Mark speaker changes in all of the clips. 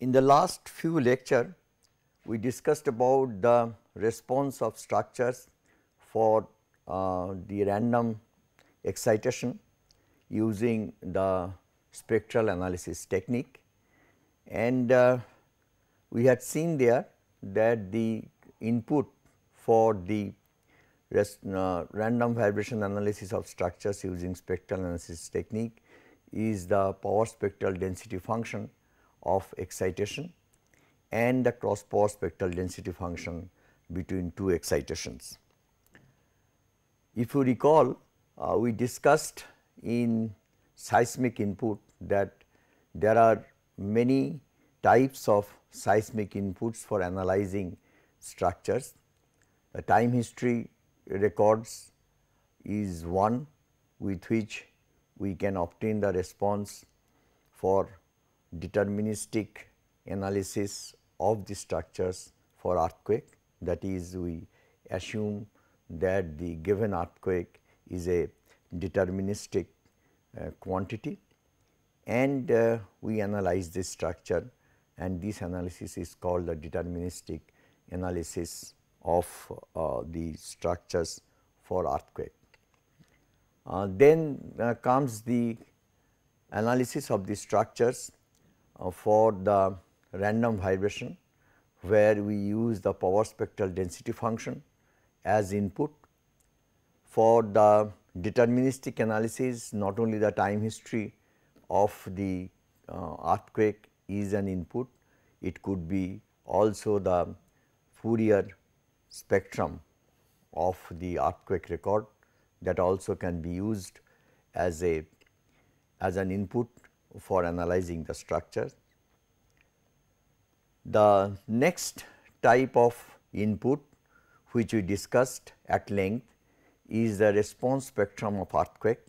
Speaker 1: In the last few lecture, we discussed about the response of structures for the random excitation using the spectral analysis technique, and we had seen there that the input for the random vibration analysis of structures using spectral analysis technique is the power spectral density function of excitation and the cross power spectral density function between two excitations. If you recall, we discussed in seismic input that there are many types of seismic inputs for analyzing structures. The time history records is one with which we can obtain the response for deterministic analysis of the structures for earthquake. That is, we assume that the given earthquake is a deterministic quantity, and we analyze this structure, and this analysis is called the deterministic analysis of the structures for earthquake. Then comes the analysis of the structures for the random vibration, where we use the power spectral density function as input. For the deterministic analysis, not only the time history of the earthquake is an input, it could be also the Fourier spectrum of the earthquake record, that also can be used as an input for analyzing the structure. The next type of input which we discussed at length is the response spectrum of earthquake,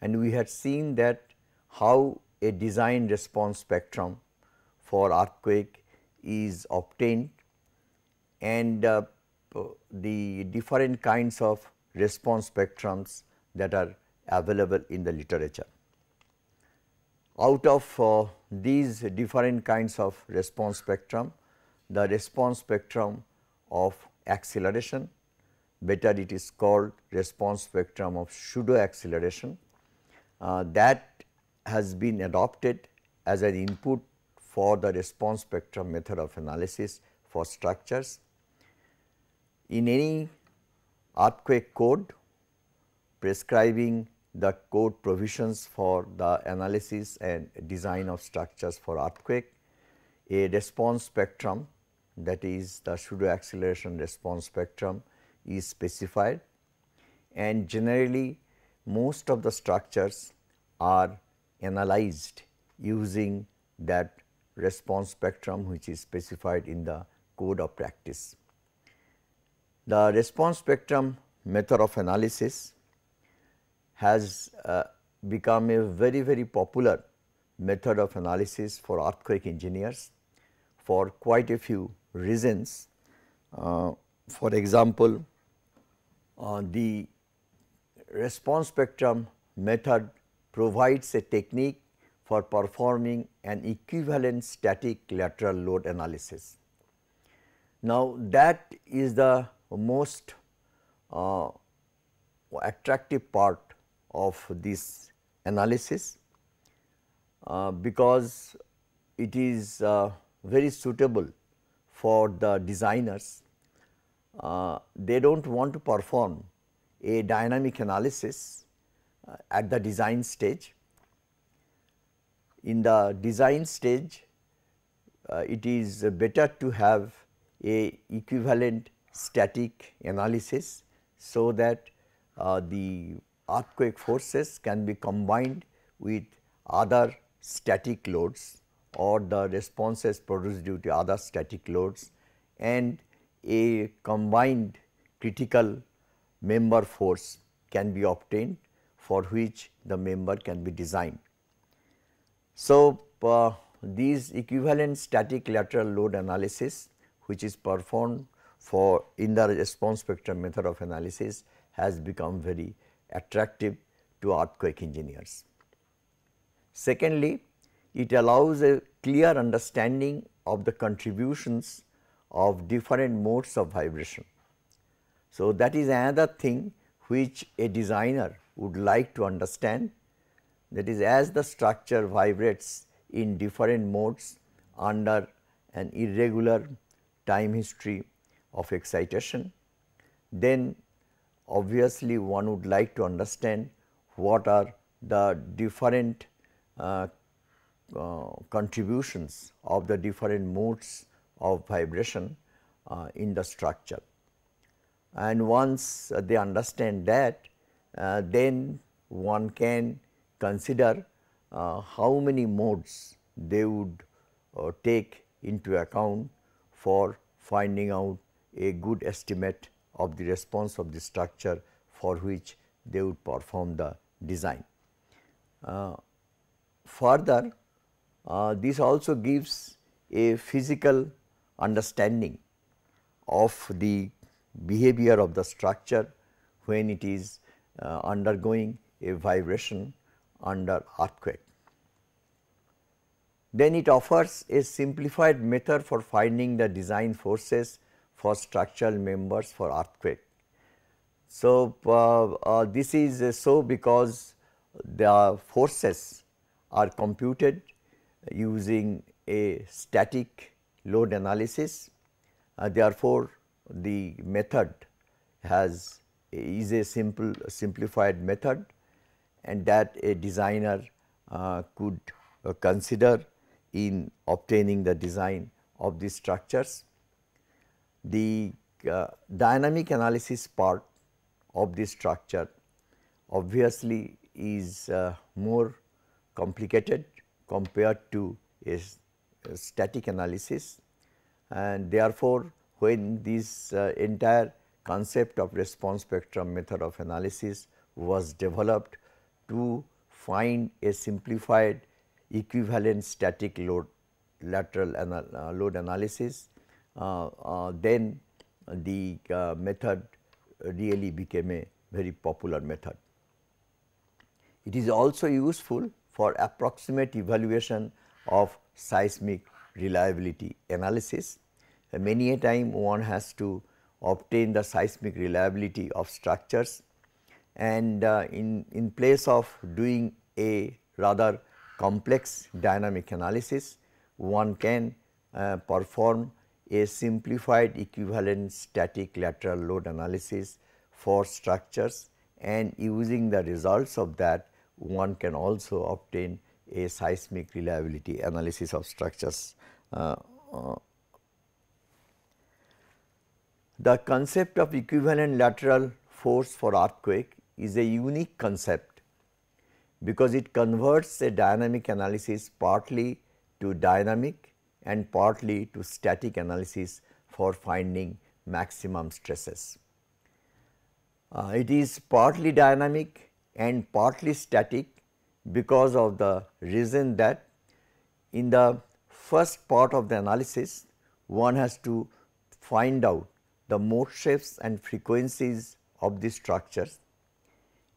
Speaker 1: and we had seen that how a design response spectrum for earthquake is obtained, and the different kinds of response spectrums that are available in the literature. Out of these different kinds of response spectrum, the response spectrum of acceleration, better it is called response spectrum of pseudo acceleration, that has been adopted as an input for the response spectrum method of analysis for structures. In any earthquake code prescribing the code provisions for the analysis and design of structures for earthquake, a response spectrum, that is the pseudo acceleration response spectrum, is specified, and generally most of the structures are analyzed using that response spectrum which is specified in the code of practice. The response spectrum method of analysis has become a very popular method of analysis for earthquake engineers for quite a few reasons. For example, the response spectrum method provides a technique for performing an equivalent static lateral load analysis. Now, that is the most attractive part of this analysis, because it is very suitable for the designers. They do not want to perform a dynamic analysis at the design stage. In the design stage, it is better to have a equivalent static analysis, so that the earthquake forces can be combined with other static loads or the responses produced due to other static loads, and a combined critical member force can be obtained, for which the member can be designed. So, these equivalent static lateral load analysis, which is performed for in the response spectrum method of analysis, has become very attractive to earthquake engineers. Secondly, it allows a clear understanding of the contributions of different modes of vibration. So, that is another thing which a designer would like to understand, that is, as the structure vibrates in different modes under an irregular time history of excitation, then obviously one would like to understand what are the different contributions of the different modes of vibration in the structure. And once they understand that, then one can consider how many modes they would take into account for finding out a good estimate of the response of the structure for which they would perform the design. Further, this also gives a physical understanding of the behavior of the structure when it is undergoing a vibration under earthquake. Then it offers a simplified method for finding the design forces for structural members for earthquake. So, this is so because the forces are computed using a static load analysis. Therefore, the method is a simplified method, and that a designer could consider in obtaining the design of these structures. The dynamic analysis part of this structure obviously is more complicated compared to a static analysis, and therefore, when this entire concept of response spectrum method of analysis was developed to find a simplified equivalent static load lateral load analysis, then the method really became a very popular method. It is also useful for approximate evaluation of seismic reliability analysis. Many a time one has to obtain the seismic reliability of structures, and in place of doing a rather complex dynamic analysis, one can perform a simplified equivalent static lateral load analysis for structures, and using the results of that one can also obtain a seismic reliability analysis of structures. The concept of equivalent lateral force for earthquake is a unique concept because it converts a dynamic analysis partly to dynamic and partly to static analysis for finding maximum stresses. It is partly dynamic and partly static because of the reason that in the first part of the analysis one has to find out the mode shapes and frequencies of the structures,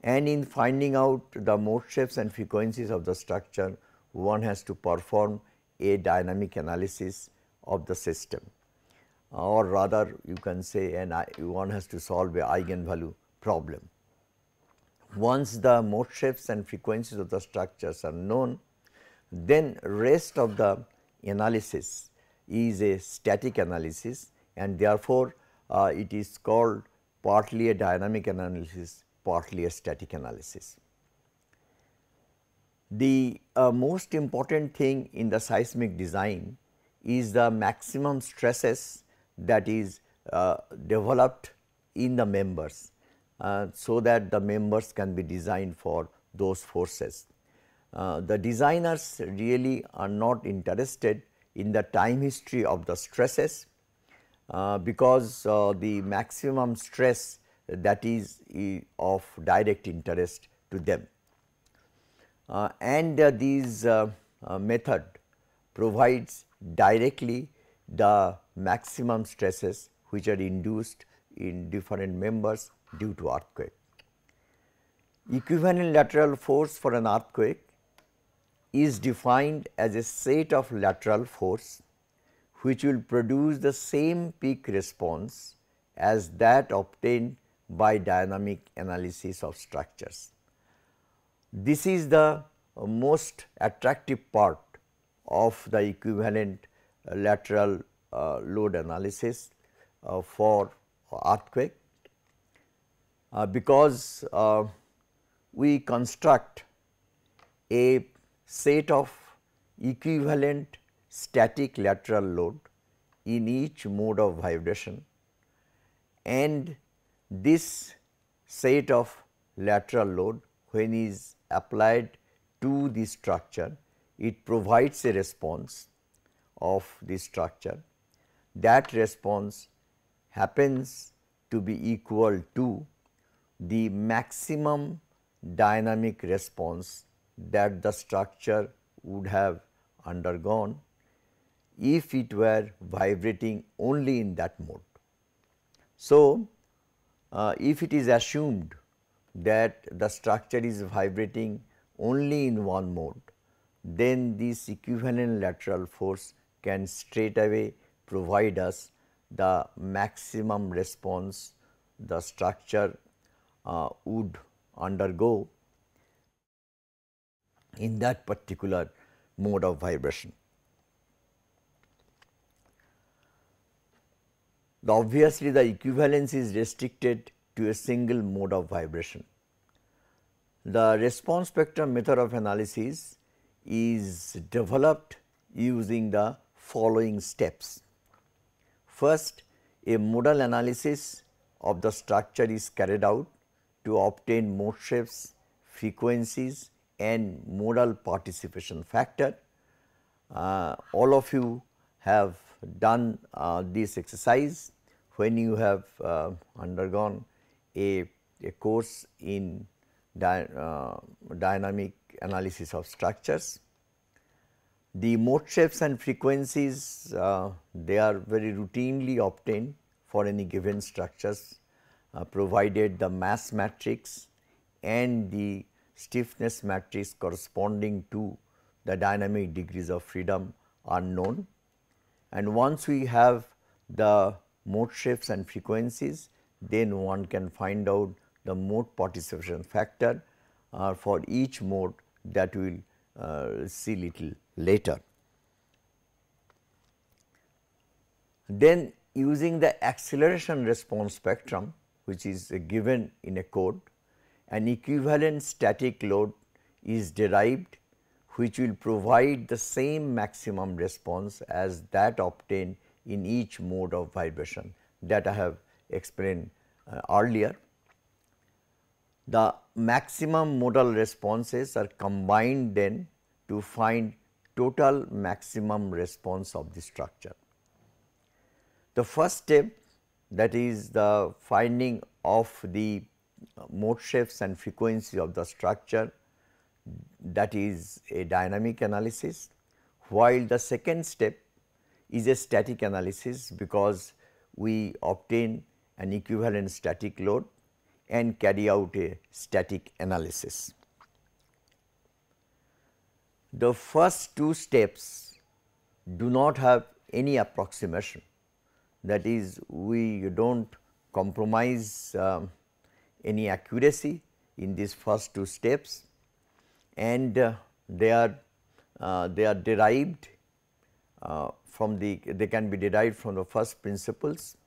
Speaker 1: and in finding out the mode shapes and frequencies of the structure one has to perform a dynamic analysis of the system, or rather you can say one has to solve a eigenvalue problem. Once the mode shapes and frequencies of the structures are known, then rest of the analysis is a static analysis, and therefore, it is called partly a dynamic analysis, partly a static analysis. The most important thing in the seismic design is the maximum stresses that is developed in the members, so that the members can be designed for those forces. The designers really are not interested in the time history of the stresses, because the maximum stress that is of direct interest to them. And these method provides directly the maximum stresses which are induced in different members due to earthquake. Equivalent lateral force for an earthquake is defined as a set of lateral force which will produce the same peak response as that obtained by dynamic analysis of structures. This is the most attractive part of the equivalent lateral load analysis for earthquake, because we construct a set of equivalent static lateral load in each mode of vibration, and this set of lateral load, when is applied to the structure, it provides a response of the structure. That response happens to be equal to the maximum dynamic response that the structure would have undergone if it were vibrating only in that mode. So, if it is assumed that the structure is vibrating only in one mode, then this equivalent lateral force can straightaway provide us the maximum response the structure would undergo in that particular mode of vibration. Obviously, the equivalence is restricted to a single mode of vibration. The response spectrum method of analysis is developed using the following steps. First, a modal analysis of the structure is carried out to obtain mode shapes, frequencies and modal participation factor. All of you have done this exercise when you have undergone a course in dynamic analysis of structures. The mode shapes and frequencies, they are very routinely obtained for any given structures, provided the mass matrix and the stiffness matrix corresponding to the dynamic degrees of freedom are known. And once we have the mode shapes and frequencies, then one can find out the mode participation factor for each mode that we will see little later. Then using the acceleration response spectrum, which is given in a code, an equivalent static load is derived which will provide the same maximum response as that obtained in each mode of vibration that I have explained earlier. The maximum modal responses are combined then to find total maximum response of the structure. The first step, that is the finding of the mode shapes and frequency of the structure, that is a dynamic analysis, while the second step is a static analysis, because we obtain an equivalent static load and carry out a static analysis. The first two steps do not have any approximation, that is, we do not compromise any accuracy in these first two steps, and they are derived from the, they can be derived from the first principles,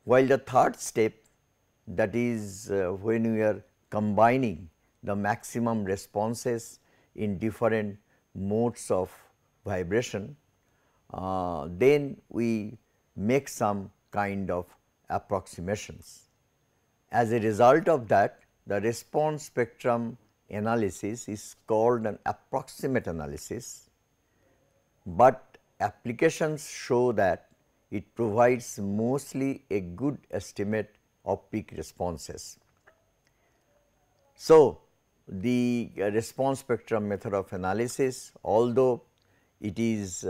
Speaker 1: while the third step, that is when we are combining the maximum responses in different modes of vibration, then we make some kind of approximations. As a result of that, the response spectrum analysis is called an approximate analysis, but applications show that it provides mostly a good estimate of peak responses. So, the response spectrum method of analysis, although it is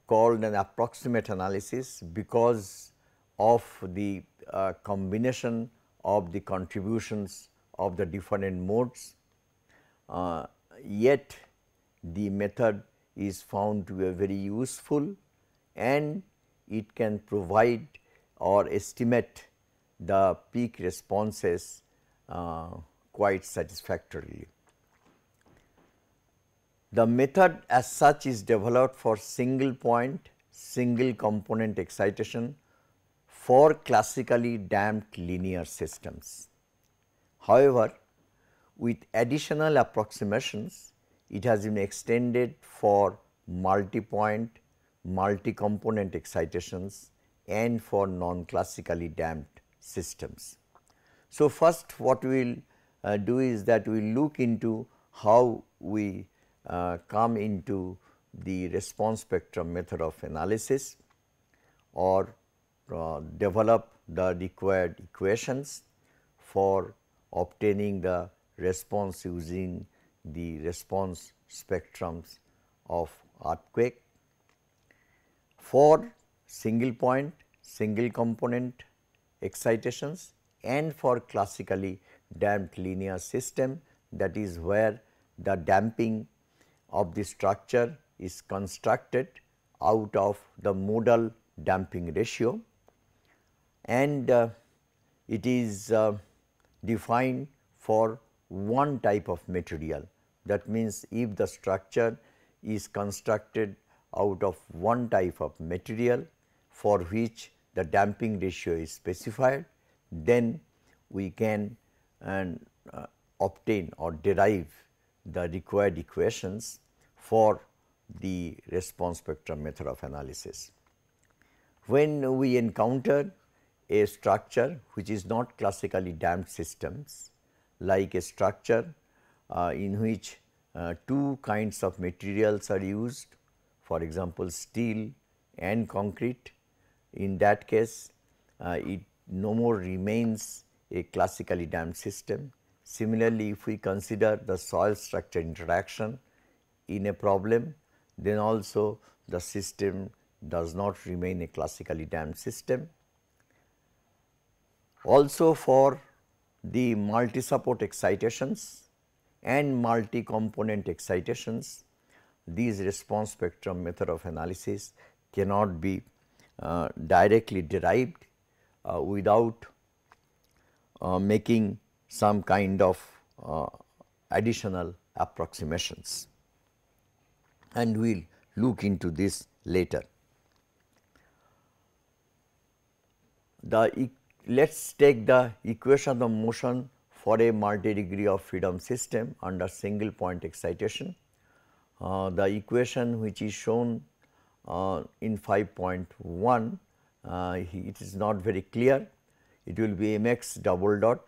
Speaker 1: called an approximate analysis because of the combination of the contributions of the different modes, yet the method is found to be very useful and it can provide or estimate the peak responses quite satisfactorily. The method as such is developed for single point, single component excitation for classically damped linear systems. However, with additional approximations, it has been extended for multi-point, multi-component excitations and for non-classically damped systems. So, first what we will do is that we will look into how we come into the response spectrum method of analysis or develop the required equations for obtaining the response using the response spectrums of earthquake for single point, single component excitations and for classically damped linear system, that is where the damping of the structure is constructed out of the modal damping ratio and it is defined for one type of material. That means, if the structure is constructed out of one type of material for which the damping ratio is specified, then we can obtain or derive the required equations for the response spectrum method of analysis. When we encounter a structure which is not classically damped systems, like a structure in which two kinds of materials are used, for example, steel and concrete, in that case it no more remains a classically damped system. Similarly, if we consider the soil structure interaction in a problem, then also the system does not remain a classically damped system. Also, for the multi-support excitations and multi-component excitations, these response spectrum method of analysis cannot be directly derived without making some kind of additional approximations, and we will look into this later. Let us take the equation of motion for a multi-degree of freedom system under single point excitation. The equation which is shown in 5.1, it is not very clear. It will be mx double dot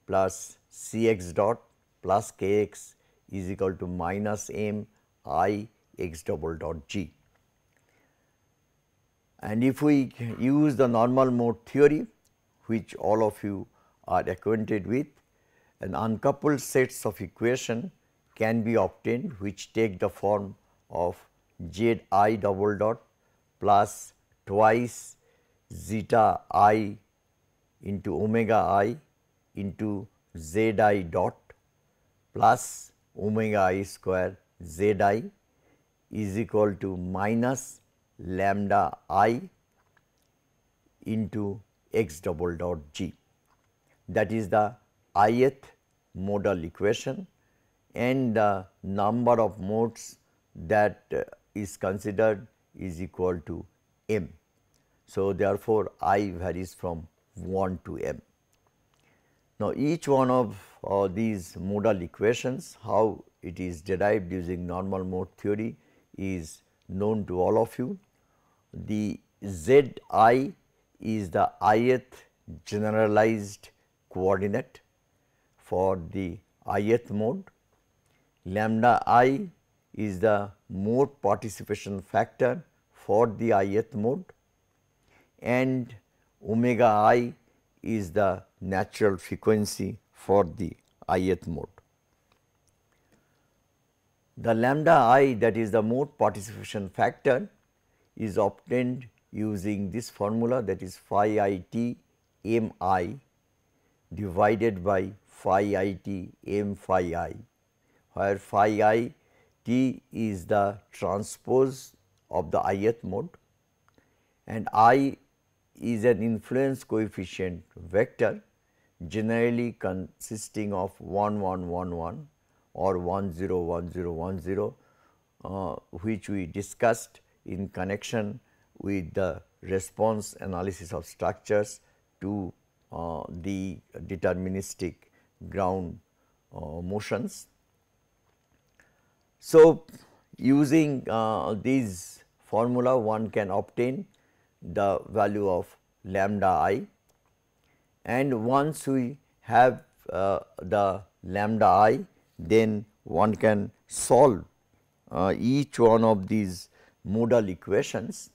Speaker 1: plus cx dot plus kx is equal to minus m I x double dot g. And if we use the normal mode theory, which all of you are acquainted with, an uncoupled sets of equation can be obtained which take the form of z I double dot plus twice zeta I into omega I into z I dot plus omega I square z I is equal to minus lambda I into x double dot g. That is the ith modal equation, and the number of modes that is considered is equal to m. So, therefore, I varies from 1 to m. Now, each one of these modal equations, how it is derived using normal mode theory, is known to all of you. The z I is the ith generalized coordinate for the ith mode, lambda I is the mode participation factor for the ith mode, and omega I is the natural frequency for the ith mode. The lambda I, that is the mode participation factor, is obtained using this formula, that is phi I t m I divided by phi I t m phi I, where phi I T is the transpose of the ith mode, and I is an influence coefficient vector generally consisting of 1 1 1 1 or 1 0 1 0 1 0, which we discussed in connection with the response analysis of structures to the deterministic ground motions. So, using these formula, one can obtain the value of lambda I, and once we have the lambda I, then one can solve each one of these modal equations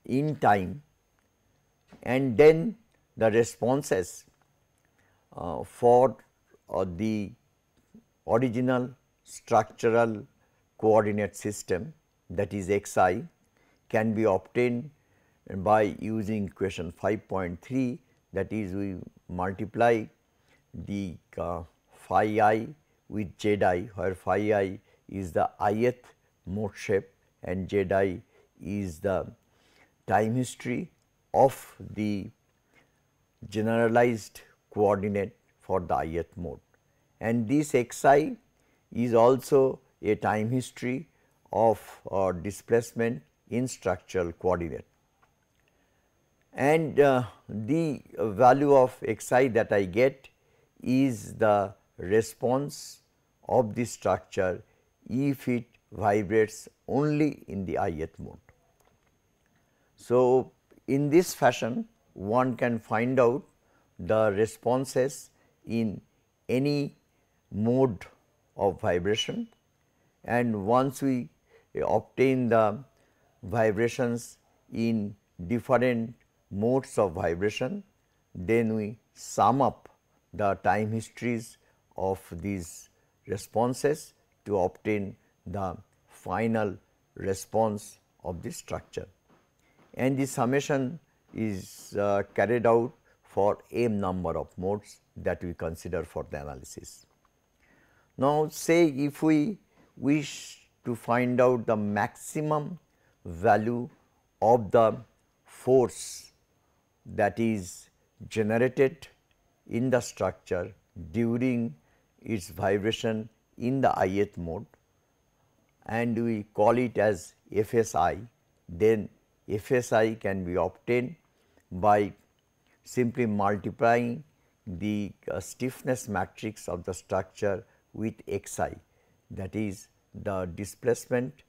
Speaker 1: in time, and then the responses for the original structural coordinate system, that is xi, can be obtained by using equation 5.3, that is we multiply the phi I with z I, where phi I is the ith mode shape and z I is the time history of the generalized coordinate for the ith mode, and this xi is also a time history of displacement in structural coordinate. And the value of xi that I get is the response of the structure if it vibrates only in the ith mode. So, in this fashion one can find out the responses in any mode of vibration, and once we obtain the vibrations in different modes of vibration, then we sum up the time histories of these responses to obtain the final response of the structure, and the summation is carried out for m number of modes that we consider for the analysis. Now, say if we wish to find out the maximum value of the force that is generated in the structure during its vibration in the ith mode, and we call it as Fsi, then Fsi can be obtained by simply multiplying the stiffness matrix of the structure with xi, that is the displacement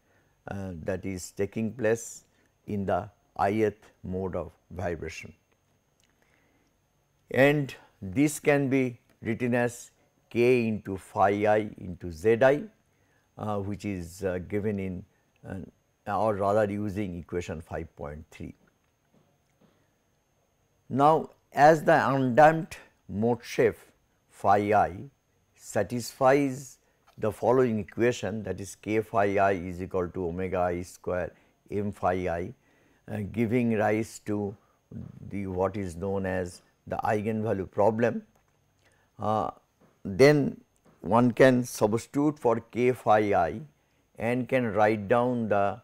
Speaker 1: that is taking place in the ith mode of vibration, and this can be written as k into phi I into z I, which is given in or rather using equation 5.3. Now, as the undamped mode shape phi I satisfies the following equation, that is k phi I is equal to omega I square m phi I, giving rise to the what is known as the eigenvalue problem, then one can substitute for k phi I and can write down the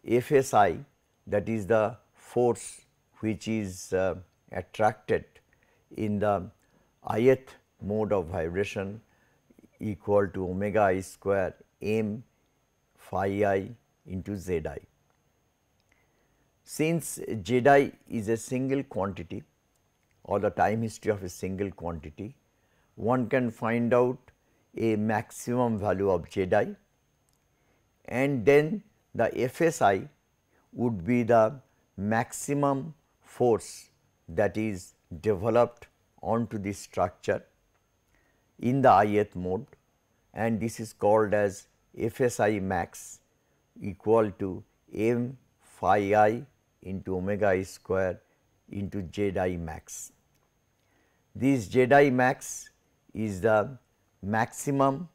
Speaker 1: Fsi, that is the force which is attracted in the ith mode of vibration, equal to omega I square m phi I into z I. Since z I is a single quantity or the time history of a single quantity, one can find out a maximum value of z I, and then the Fsi would be the maximum force that is developed onto the structure in the ith mode, and this is called as Fsi max equal to m phi I into omega I square into z I max. This z I max is the maximum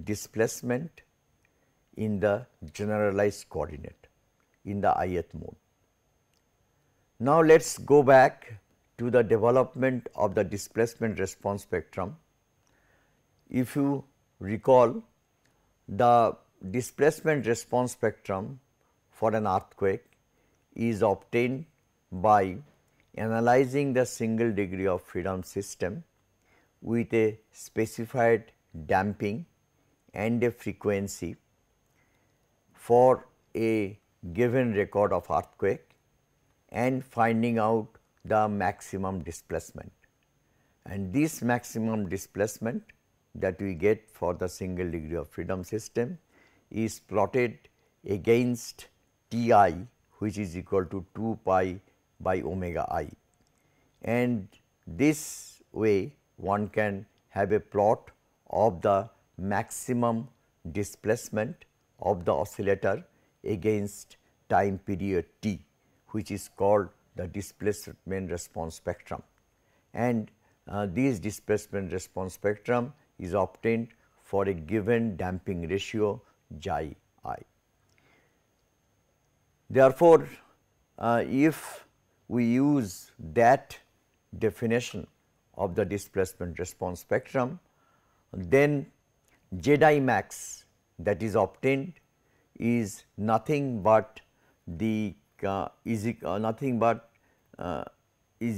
Speaker 1: displacement in the generalized coordinate in the ith mode. Now, let us go back to the development of the displacement response spectrum. If you recall, the displacement response spectrum for an earthquake is obtained by analyzing the single degree of freedom system with a specified damping and a frequency for a given record of earthquake and finding out the maximum displacement. And this maximum displacement that we get for the single degree of freedom system is plotted against Ti, which is equal to 2 pi by omega I. And this way one can have a plot of the maximum displacement of the oscillator against time period t, which is called the displacement response spectrum. And this displacement response spectrum is obtained for a given damping ratio xi I. Therefore, if we use that definition of the displacement response spectrum, then Zi max that is obtained is nothing but the is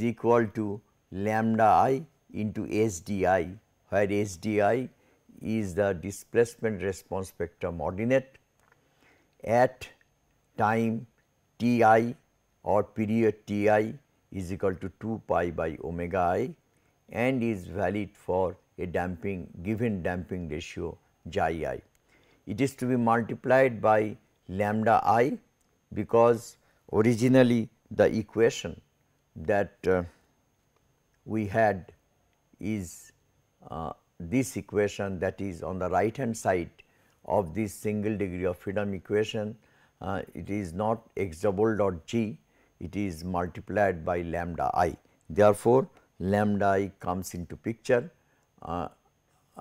Speaker 1: equal to lambda I into SDI, where SDI is the displacement response spectrum ordinate at time Ti or period Ti is equal to 2 pi by omega I and is valid for a given damping ratio xi I. It is to be multiplied by lambda I because originally the equation that we had is this equation, that is on the right hand side of this single degree of freedom equation. It is not x double dot g, it is multiplied by lambda I. Therefore, lambda I comes into picture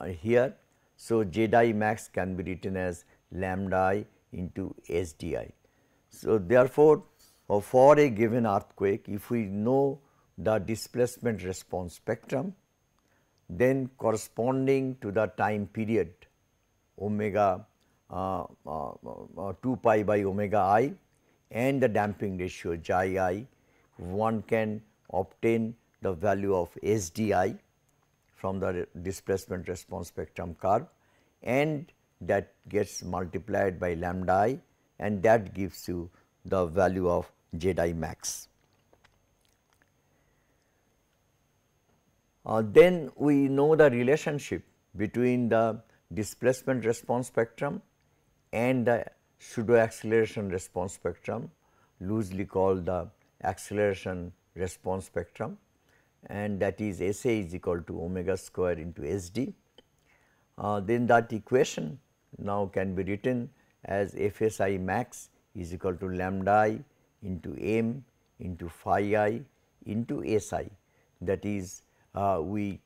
Speaker 1: here. So, Zi max can be written as lambda I into SDI. So, therefore, for a given earthquake, if we know the displacement response spectrum, then corresponding to the time period omega 2 pi by omega I and the damping ratio xi I, one can obtain the value of SDI from the displacement response spectrum curve, and that gets multiplied by lambda I, and that gives you the value of Zi max. Then we know the relationship between the displacement response spectrum and the pseudo acceleration response spectrum, loosely called the acceleration response spectrum, and that is SA is equal to omega square into SD. Then that equation now can be written as FSI max is equal to lambda I into m into phi I into Si, that is we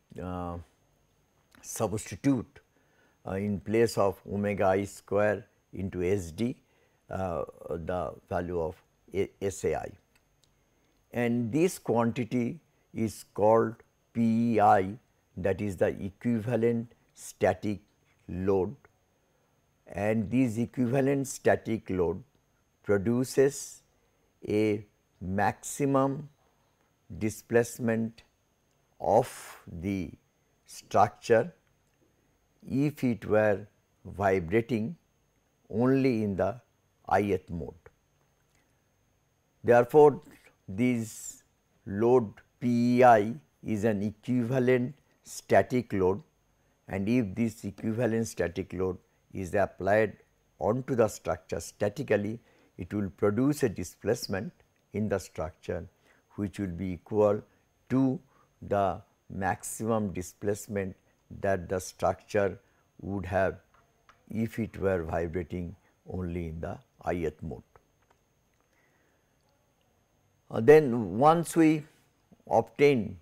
Speaker 1: substitute in place of omega I square into SD the value of SAI, and this quantity is called PEI, that is the equivalent static load, and this equivalent static load produces a maximum displacement of the structure if it were vibrating only in the ith mode. Therefore, this load PEI is an equivalent static load, and if this equivalent static load is applied onto the structure statically, it will produce a displacement in the structure which will be equal to the maximum displacement that the structure would have if it were vibrating only in the ith mode. Then once we obtain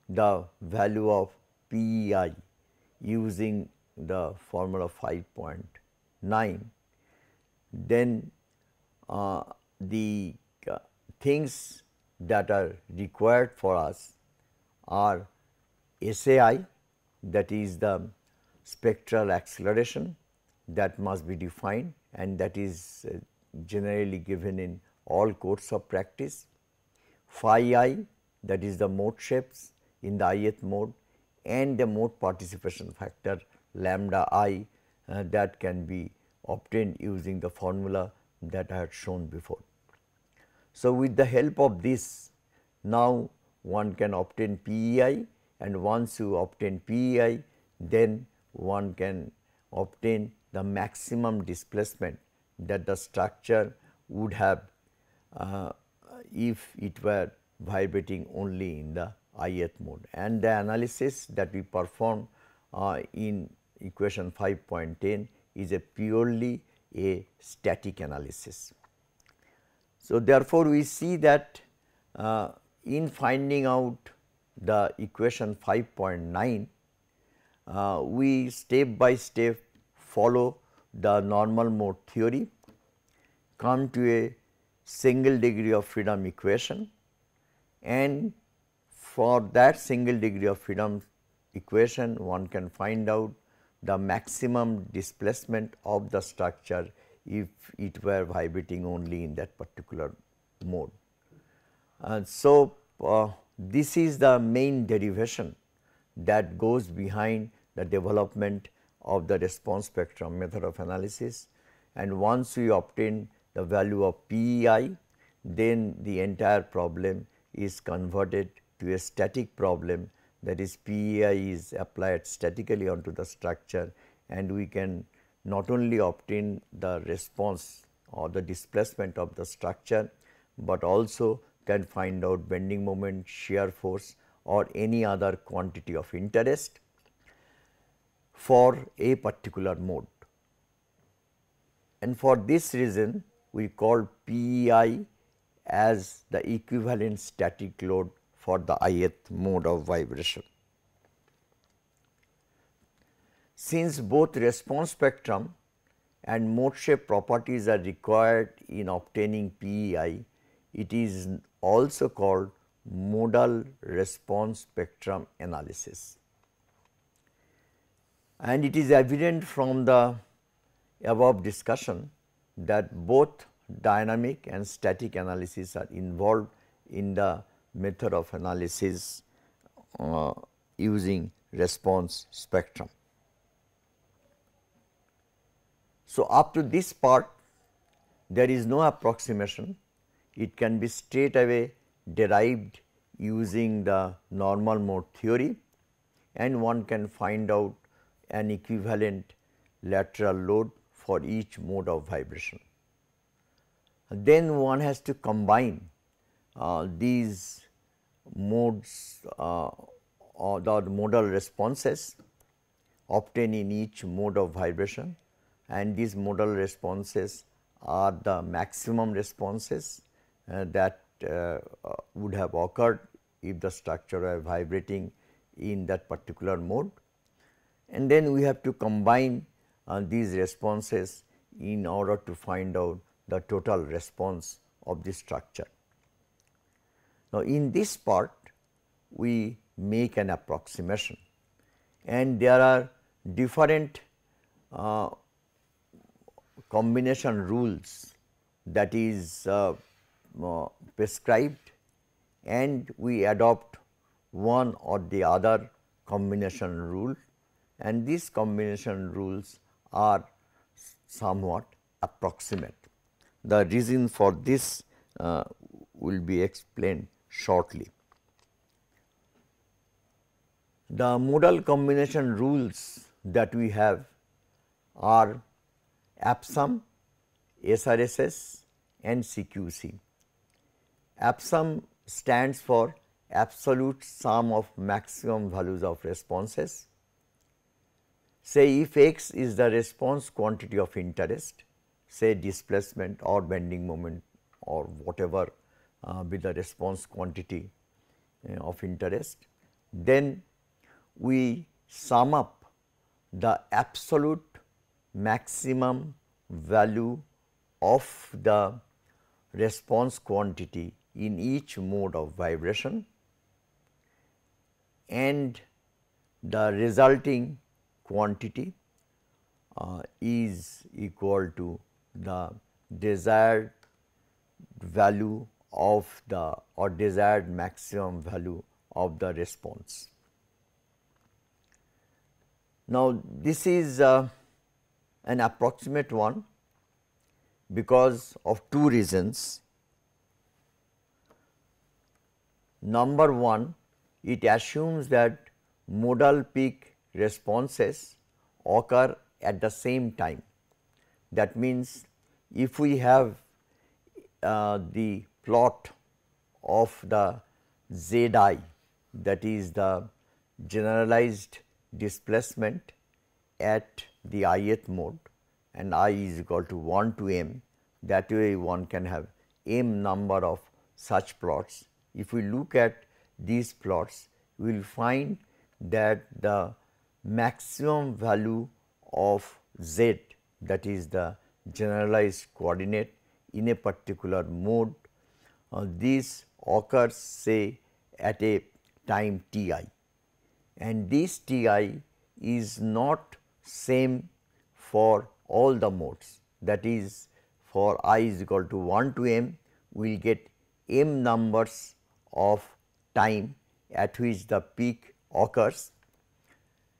Speaker 1: the value of PEI using the formula 5.9, then the things that are required for us are SAI, that is the spectral acceleration, that must be defined, and that is generally given in all course of practice. Phi I, that is the mode shapes in the ith mode, and the mode participation factor lambda I that can be obtained using the formula that I had shown before. So, with the help of this, now one can obtain PEI, and once you obtain PEI, then one can obtain the maximum displacement that the structure would have if it were vibrating only in the ith mode. And the analysis that we perform in equation 5.10 is a purely a static analysis. So, therefore, we see that in finding out the equation 5.9, we step by step follow the normal mode theory, come to a single degree of freedom equation, and for that single degree of freedom equation one can find out the maximum displacement of the structure if it were vibrating only in that particular mode. So, this is the main derivation that goes behind the development of the response spectrum method of analysis, and once we obtain the value of PEI, then the entire problem is converted to a static problem, that is PEI is applied statically onto the structure, and we can not only obtain the response or the displacement of the structure, but also can find out bending moment, shear force or any other quantity of interest for a particular mode. And for this reason we call PEI as the equivalent static load for the ith mode of vibration. Since both response spectrum and mode shape properties are required in obtaining PEI, it is also called modal response spectrum analysis. And it is evident from the above discussion that both dynamic and static analysis are involved in the method of analysis using response spectrum. So, up to this part there is no approximation, it can be straight away derived using the normal mode theory, and one can find out an equivalent lateral load for each mode of vibration. Then one has to combine these modes or the modal responses obtained in each mode of vibration, and these modal responses are the maximum responses that would have occurred if the structure were vibrating in that particular mode. And then we have to combine these responses in order to find out the total response of the structure. Now, in this part we make an approximation, and there are different combination rules that is prescribed, and we adopt one or the other combination rule, and these combination rules are somewhat approximate. The reason for this will be explained shortly. The modal combination rules that we have are APSUM, SRSS and CQC. APSUM stands for absolute sum of maximum values of responses. Say if x is the response quantity of interest, say displacement or bending moment or whatever be the response quantity of interest, then we sum up the absolute maximum value of the response quantity in each mode of vibration and the resulting quantity is equal to the desired value of the or desired maximum value of the response. Now, this is an approximate one because of two reasons. Number one, it assumes that modal peak responses occur at the same time. That means, if we have the plot of the Z I, that is the generalized displacement at the ith mode, and I is equal to 1 to m, that way one can have m number of such plots. If we look at these plots, we will find that the maximum value of z, that is the generalized coordinate in a particular mode, this occurs say at a time t I, and this t I is not same for all the modes. That is, for I is equal to 1 to m, we will get m numbers of time at which the peak occurs,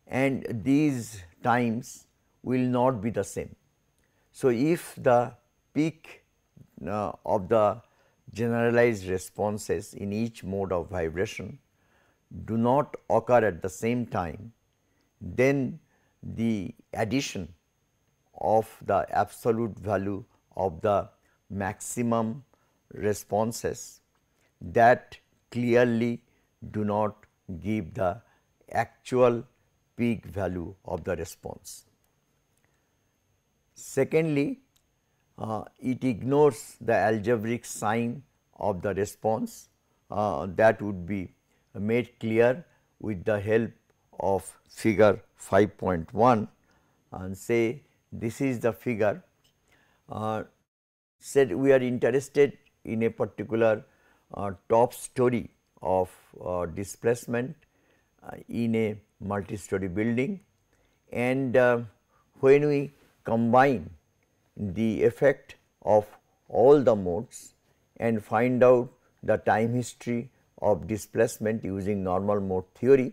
Speaker 1: and these times will not be the same. So, if the peak of the generalized responses in each mode of vibration do not occur at the same time, then the addition of the absolute value of the maximum responses, that clearly do not give the actual peak value of the response. Secondly, it ignores the algebraic sign of the response, that would be made clear with the help of figure 5.1, and say this is the figure. Said we are interested in a particular top story of displacement in a multi-story building, and when we combine the effect of all the modes and find out the time history of displacement using normal mode theory,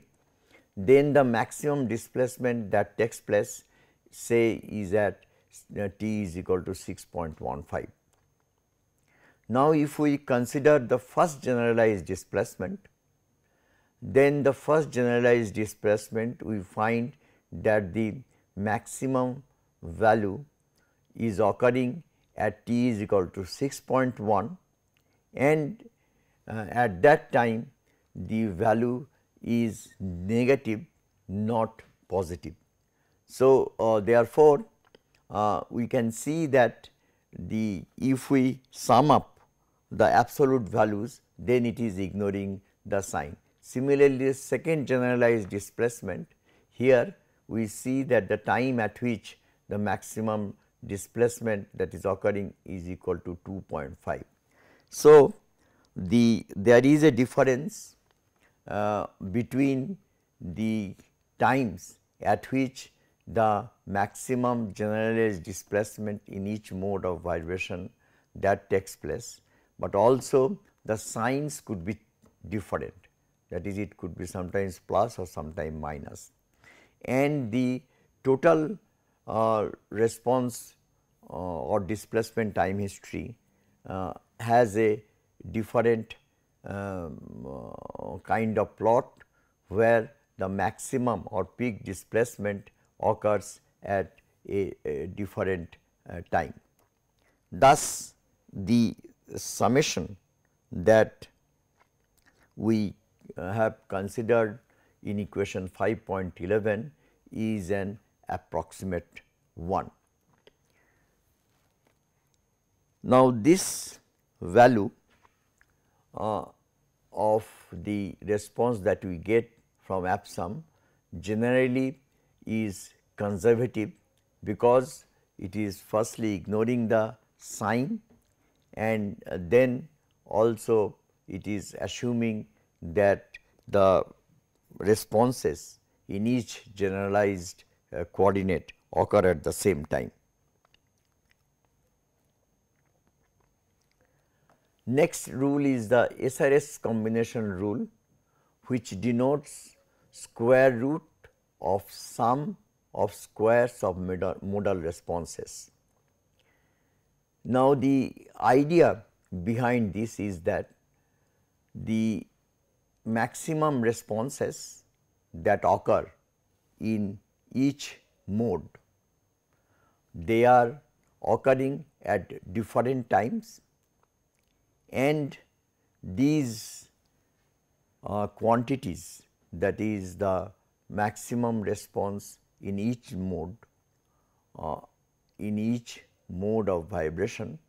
Speaker 1: then the maximum displacement that takes place say is at t is equal to 6.15. Now, if we consider the first generalized displacement, then the first generalized displacement we find that the maximum value is occurring at t is equal to 6.1, and at that time the value is negative, not positive. So, therefore, we can see that if we sum up the absolute values, then it is ignoring the sign. Similarly, second generalized displacement, here we see that the time at which the maximum displacement that is occurring is equal to 2.5. So, there is a difference between the times at which the maximum generalized displacement in each mode of vibration that takes place, but also the signs could be different, that is, it could be sometimes plus or sometimes minus, and the total response or displacement time history has a different kind of plot, where the maximum or peak displacement occurs at a different time. Thus, the summation that we have considered in equation 5.11 is an approximate one. Now, this value of the response that we get from APSUM generally is conservative, because it is firstly ignoring the sign, and then also it is assuming that the responses in each generalized coordinate occur at the same time. Next rule is the SRS combination rule, which denotes square root of sum of squares of modal responses. Now, the idea behind this is that the maximum responses that occur in each mode, they are occurring at different times, and these quantities, that is the maximum response in each mode of vibration,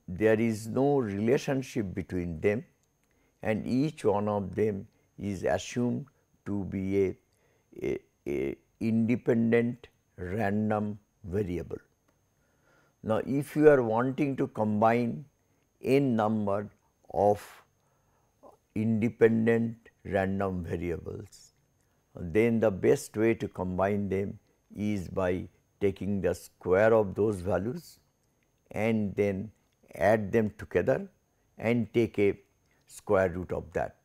Speaker 1: there is no relationship between them, and each one of them is assumed to be a independent random variable. Now, if you are wanting to combine n number of independent random variables, then the best way to combine them is by taking the square of those values and then add them together and take a square root of that.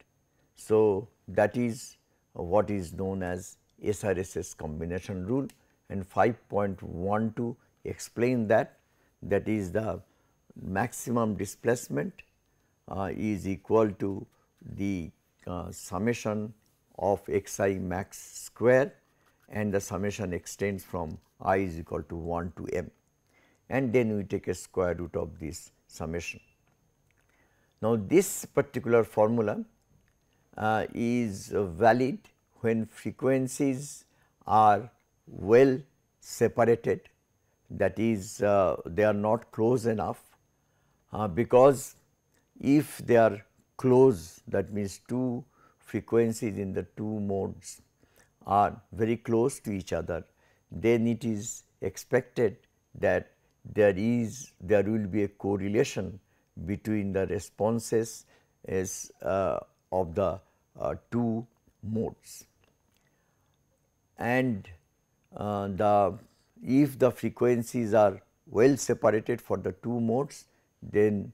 Speaker 1: So, that is what is known as SRSS combination rule, and 5.12 explain that, that is the maximum displacement is equal to the summation of xi max square, and the summation extends from I is equal to 1 to m, and then we take a square root of this summation. Now, this particular formula is valid when frequencies are well separated, that is they are not close enough, because if they are close, that means two frequencies in the two modes are very close to each other, then it is expected that there will be a correlation between the responses of the two modes, and if the frequencies are well separated for the two modes, then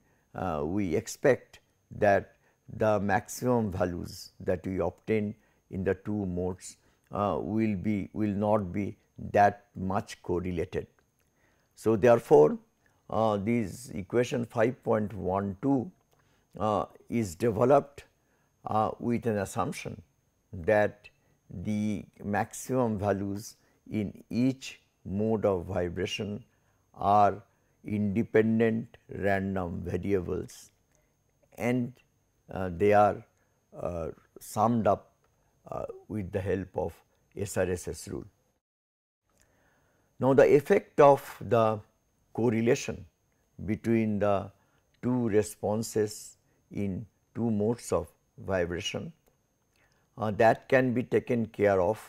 Speaker 1: we expect that the maximum values that we obtain in the two modes will not be that much correlated. So, therefore, this equation 5.12 is developed with an assumption that the maximum values in each mode of vibration are independent random variables, and they are summed up with the help of SRSS rule. Now, the effect of the correlation between the two responses in two modes of vibration, that can be taken care of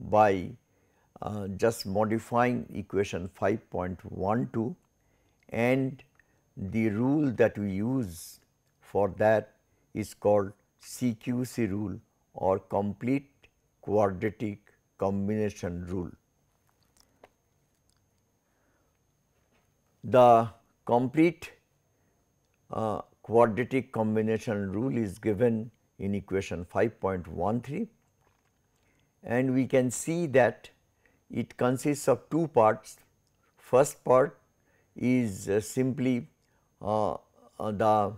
Speaker 1: by just modifying equation 5.12, and the rule that we use for that is called CQC rule, or complete quadratic combination rule. The complete quadratic combination rule is given in equation 5.13, and we can see that it consists of two parts. First part is simply the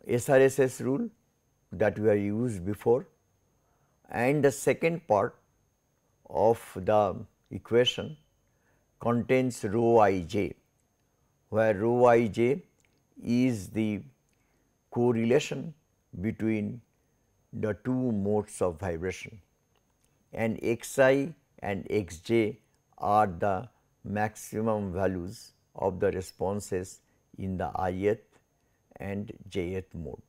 Speaker 1: SRSS rule that we have used before, and the second part of the equation contains rho ij, where rho ij is the correlation between the two modes of vibration, and xi and xj are the maximum values of the responses in the ith and jth mode.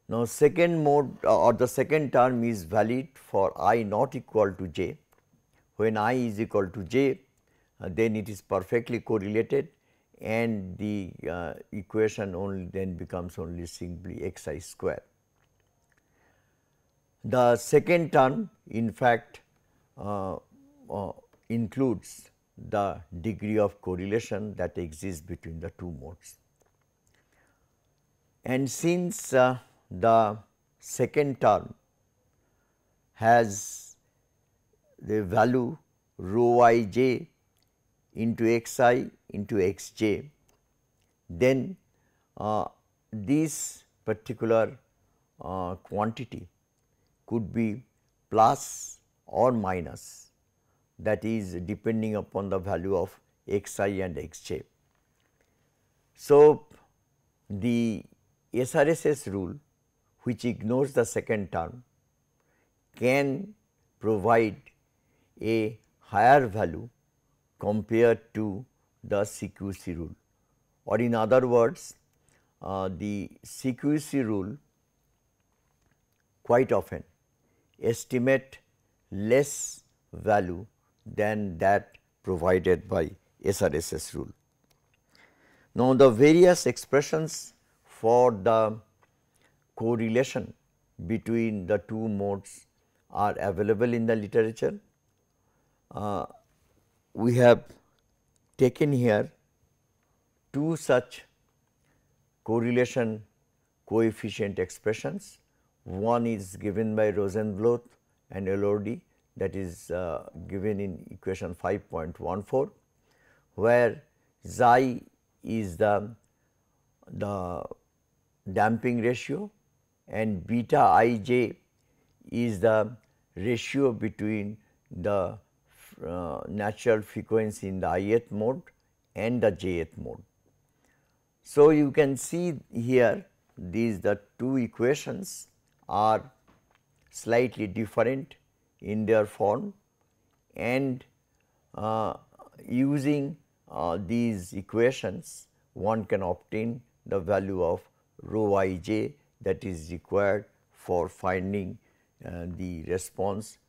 Speaker 1: Now, second mode or the second term is valid for I not equal to j. When I is equal to j, then it is perfectly correlated, and the equation only then becomes only simply xi square. The second term in fact includes the degree of correlation that exists between the two modes. And since the second term has the value rho I j into x I into x j, then this particular quantity could be plus or minus, that is depending upon the value of x I and x j. So, the SRSS rule, which ignores the second term, can provide a higher value compared to the CQC rule, or in other words, the CQC rule quite often estimate less value than that provided by SRSS rule. Now, the various expressions for the correlation between the two modes are available in the literature. We have taken here two such correlation coefficient expressions. One is given by Rosenbluth and Elordi, that is given in equation 5.14, where xi is the damping ratio and beta ij is the ratio between the natural frequency in the ith mode and the jth mode. So, you can see here the two equations are slightly different in their form, and using these equations one can obtain the value of rho ij that is required for finding the response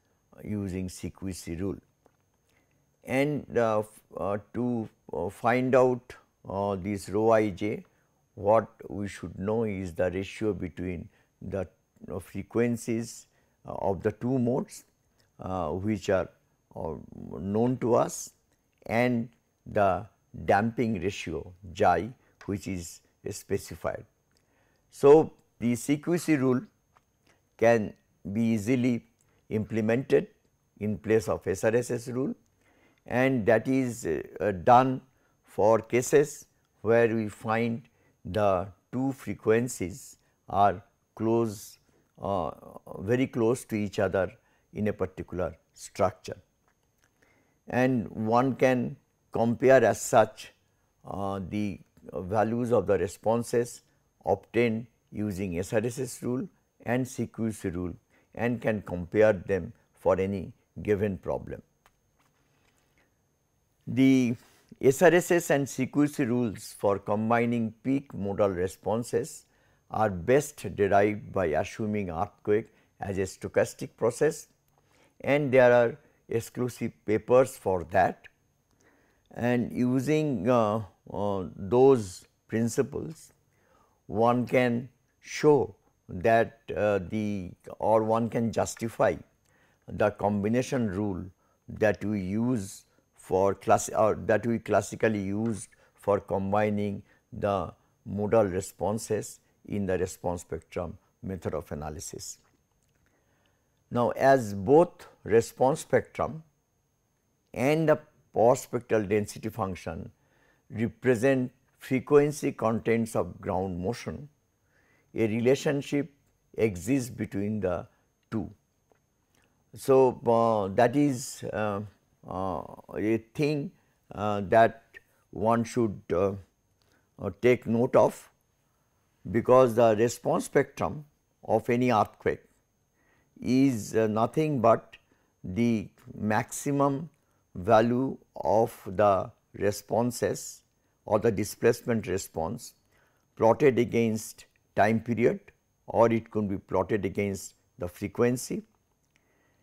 Speaker 1: using CQC rule. And to find out this rho ij, what we should know is the ratio between the frequencies of the two modes which are known to us, and the damping ratio xi, which is specified. So, the CQC rule can be easily implemented in place of SRSS rule, and that is done for cases where we find the two frequencies are close, very close to each other in a particular structure. And one can compare as such the values of the responses obtained using SRSS rule and CQC rule, and can compare them for any given problem. The SRSS and CQC rules for combining peak modal responses are best derived by assuming earthquake as a stochastic process, and there are exclusive papers for that, and using those principles one can show that one can justify the combination rule that we use for that we classically used for combining the modal responses in the response spectrum method of analysis. Now, as both response spectrum and the power spectral density function represent frequency contents of ground motion, a relationship exists between the two. So, that is a thing that one should take note of, because the response spectrum of any earthquake is nothing but the maximum value of the responses or the displacement response plotted against time period, or it could be plotted against the frequency,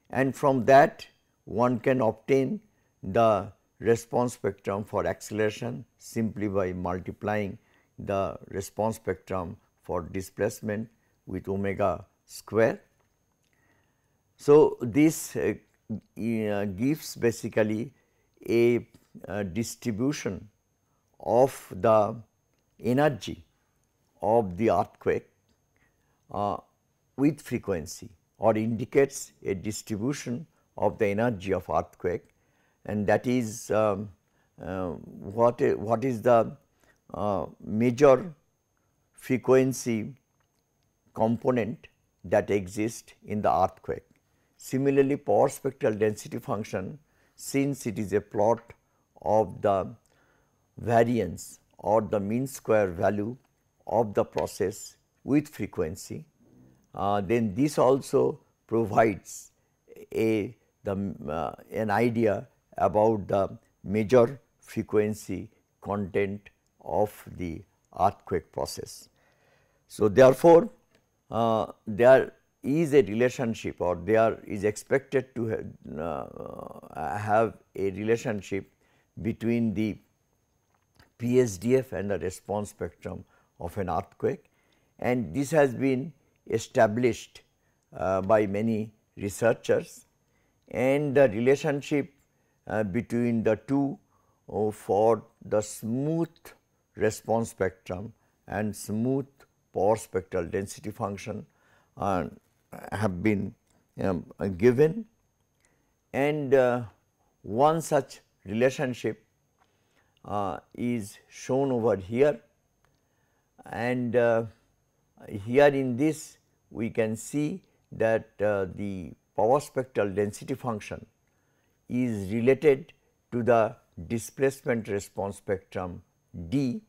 Speaker 1: and from that one can obtain the response spectrum for acceleration simply by multiplying the response spectrum for displacement with omega square. So, this gives basically a distribution of the energy of the earthquake with frequency, or indicates a distribution of the energy of earthquake, and that is what is the major frequency component that exists in the earthquake. Similarly, power spectral density function, since it is a plot of the variance or the mean square value of the process with frequency, then this also provides an idea about the major frequency content of the earthquake process. So, therefore, there is a relationship, or there is expected to have a relationship between the PSDF and the response spectrum of an earthquake, and this has been established by many researchers, and the relationship between the two for the smooth response spectrum and smooth power spectral density function have been given, and one such relationship is shown over here, and here in this we can see that the power spectral density function is related to the displacement response spectrum D,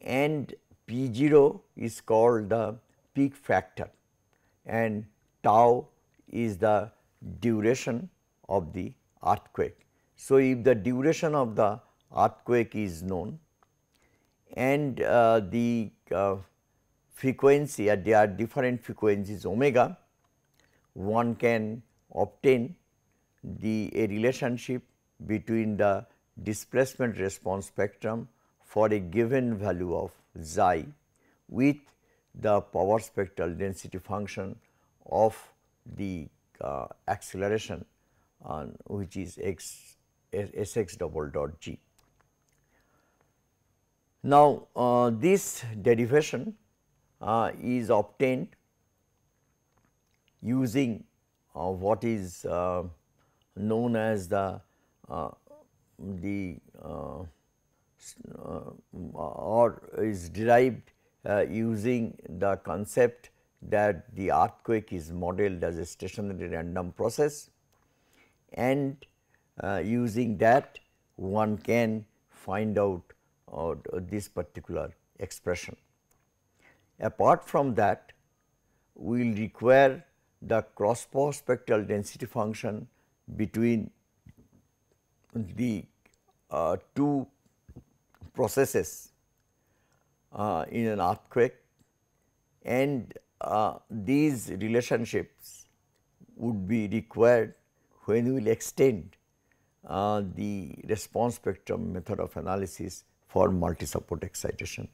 Speaker 1: and P0 is called the peak factor, and tau is the duration of the earthquake. So, if the duration of the earthquake is known and the frequency, there are different frequencies omega, one can obtain a relationship between the displacement response spectrum for a given value of xi with the power spectral density function of the acceleration which is Sx double dot g. Now, this derivation is obtained using what is known as the or is derived using the concept that the earthquake is modeled as a stationary random process, and using that one can find out this particular expression. Apart from that, we will require the cross power spectral density function between the two processes in an earthquake, and these relationships would be required when we will extend the response spectrum method of analysis for multi support excitation.